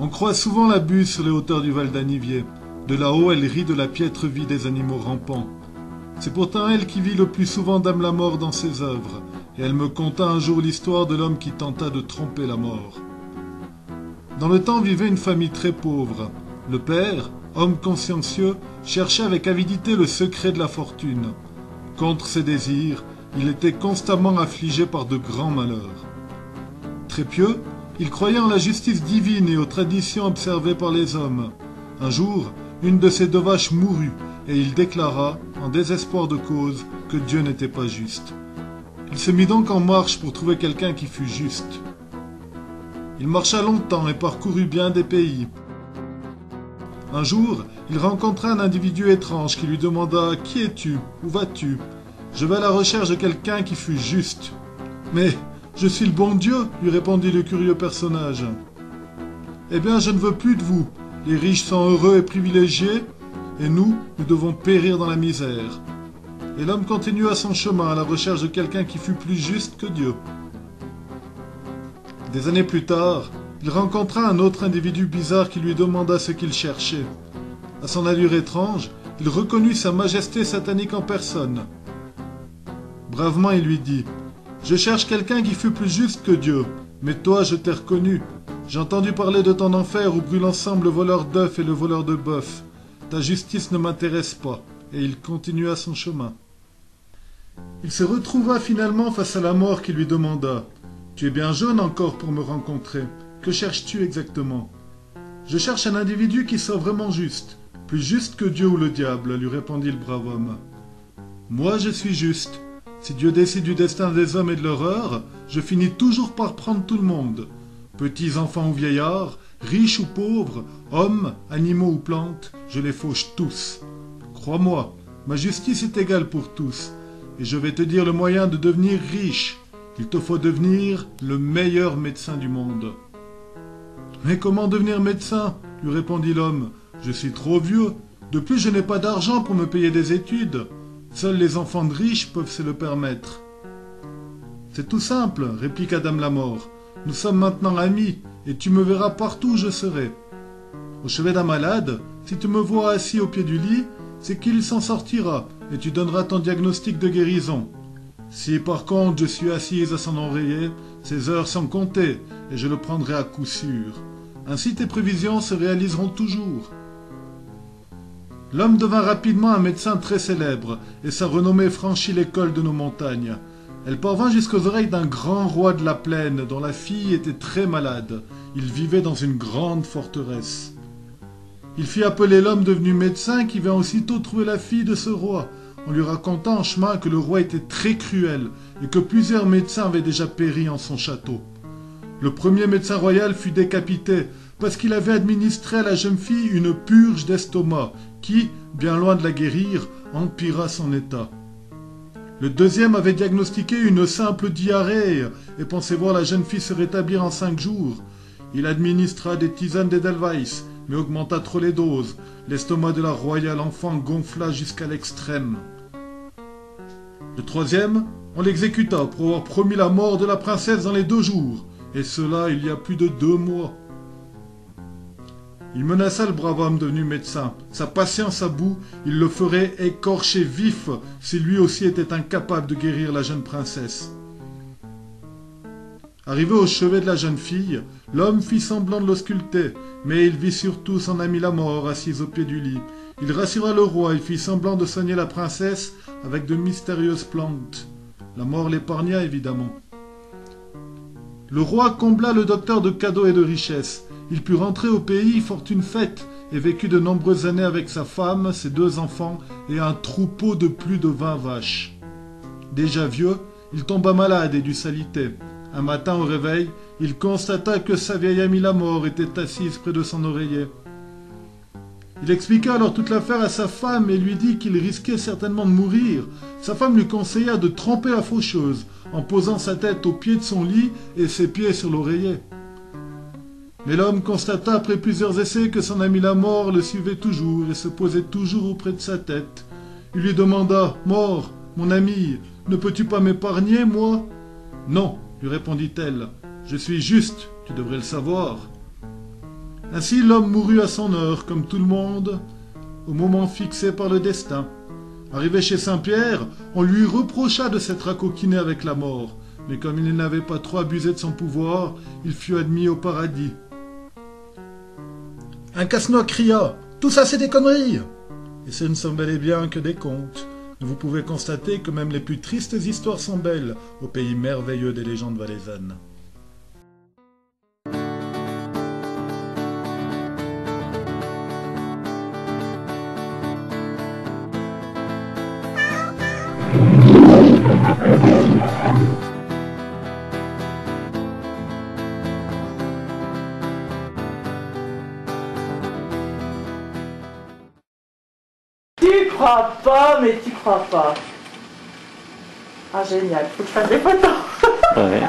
On croit souvent la buse sur les hauteurs du Val d'Anivier. De là-haut, elle rit de la piètre vie des animaux rampants. C'est pourtant elle qui vit le plus souvent Dame la Mort dans ses œuvres, et elle me conta un jour l'histoire de l'homme qui tenta de tromper la mort. Dans le temps vivait une famille très pauvre. Le père, homme consciencieux, cherchait avec avidité le secret de la fortune. Contre ses désirs, il était constamment affligé par de grands malheurs. Très pieux, il croyait en la justice divine et aux traditions observées par les hommes. Un jour, une de ses 2 vaches mourut, et il déclara, en désespoir de cause, que Dieu n'était pas juste. Il se mit donc en marche pour trouver quelqu'un qui fût juste. Il marcha longtemps et parcourut bien des pays. Un jour, il rencontra un individu étrange qui lui demanda « Qui es-tu? Où vas-tu » ?« Je vais à la recherche de quelqu'un qui fût juste. »« Mais je suis le bon Dieu, » lui répondit le curieux personnage. « Eh bien, je ne veux plus de vous. Les riches sont heureux et privilégiés, et nous devons périr dans la misère. » Et l'homme continua son chemin à la recherche de quelqu'un qui fût plus juste que Dieu. Des années plus tard, il rencontra un autre individu bizarre qui lui demanda ce qu'il cherchait. À son allure étrange, il reconnut sa majesté satanique en personne. Bravement, il lui dit « Je cherche quelqu'un qui fût plus juste que Dieu, mais toi, je t'ai reconnu. J'ai entendu parler de ton enfer où brûlent ensemble le voleur d'œufs et le voleur de bœuf. Ta justice ne m'intéresse pas. » Et il continua son chemin. Il se retrouva finalement face à la mort qui lui demanda « Tu es bien jeune encore pour me rencontrer. Que cherches-tu exactement ?»« Je cherche un individu qui soit vraiment juste. Plus juste que Dieu ou le diable, » lui répondit le brave homme. « Moi, je suis juste. Si Dieu décide du destin des hommes et de leur heure, je finis toujours par prendre tout le monde. Petits enfants ou vieillards, riches ou pauvres, hommes, animaux ou plantes, je les fauche tous. Crois-moi, ma justice est égale pour tous. Et je vais te dire le moyen de devenir riche. Il te faut devenir le meilleur médecin du monde. »« Mais comment devenir médecin ?» lui répondit l'homme. « Je suis trop vieux. De plus, je n'ai pas d'argent pour me payer des études. Seuls les enfants de riches peuvent se le permettre. »« C'est tout simple, » répliqua Dame la Mort. « Nous sommes maintenant amis, et tu me verras partout où je serai. Au chevet d'un malade, si tu me vois assis au pied du lit, c'est qu'il s'en sortira, et tu donneras ton diagnostic de guérison. Si par contre je suis assise à son oreiller, ses heures sont comptées, et je le prendrai à coup sûr. Ainsi tes prévisions se réaliseront toujours. » L'homme devint rapidement un médecin très célèbre, et sa renommée franchit l'école de nos montagnes. Elle parvint jusqu'aux oreilles d'un grand roi de la plaine, dont la fille était très malade. Il vivait dans une grande forteresse. Il fit appeler l'homme devenu médecin qui vint aussitôt trouver la fille de ce roi. On lui raconta en chemin que le roi était très cruel et que plusieurs médecins avaient déjà péri en son château. Le premier médecin royal fut décapité parce qu'il avait administré à la jeune fille une purge d'estomac qui, bien loin de la guérir, empira son état. Le deuxième avait diagnostiqué une simple diarrhée et pensait voir la jeune fille se rétablir en 5 jours. Il administra des tisanes d'Edelweiss, mais augmenta trop les doses. L'estomac de la royale enfant gonfla jusqu'à l'extrême. Le troisième, on l'exécuta pour avoir promis la mort de la princesse dans les 2 jours, et cela il y a plus de 2 mois. Il menaça le brave homme devenu médecin. Sa patience à bout, il le ferait écorcher vif si lui aussi était incapable de guérir la jeune princesse. Arrivé au chevet de la jeune fille, l'homme fit semblant de l'ausculter, mais il vit surtout son ami la mort assise au pied du lit. Il rassura le roi et fit semblant de soigner la princesse avec de mystérieuses plantes. La mort l'épargna évidemment. Le roi combla le docteur de cadeaux et de richesses. Il put rentrer au pays fortune faite et vécut de nombreuses années avec sa femme, ses 2 enfants et un troupeau de plus de 20 vaches. Déjà vieux, il tomba malade et dut s'aliter. Un matin au réveil, il constata que sa vieille amie la mort était assise près de son oreiller. Il expliqua alors toute l'affaire à sa femme et lui dit qu'il risquait certainement de mourir. Sa femme lui conseilla de tromper la faucheuse en posant sa tête au pied de son lit et ses pieds sur l'oreiller. Mais l'homme constata après plusieurs essais que son ami la mort le suivait toujours et se posait toujours auprès de sa tête. Il lui demanda « Mort, mon ami, ne peux-tu pas m'épargner, moi ?»« Non, lui répondit-elle, je suis juste, tu devrais le savoir. » Ainsi l'homme mourut à son heure, comme tout le monde, au moment fixé par le destin. Arrivé chez Saint-Pierre, on lui reprocha de s'être racoquiné avec la mort, mais comme il n'avait pas trop abusé de son pouvoir, il fut admis au paradis. Un casse-noix cria « Tout ça c'est des conneries !» Et ce ne sont bel et bien que des contes. Vous pouvez constater que même les plus tristes histoires sont belles au pays merveilleux des légendes valaisannes. Tu crois pas, mais tu crois pas. Ah génial, faut que je fasse des photos. Ouais.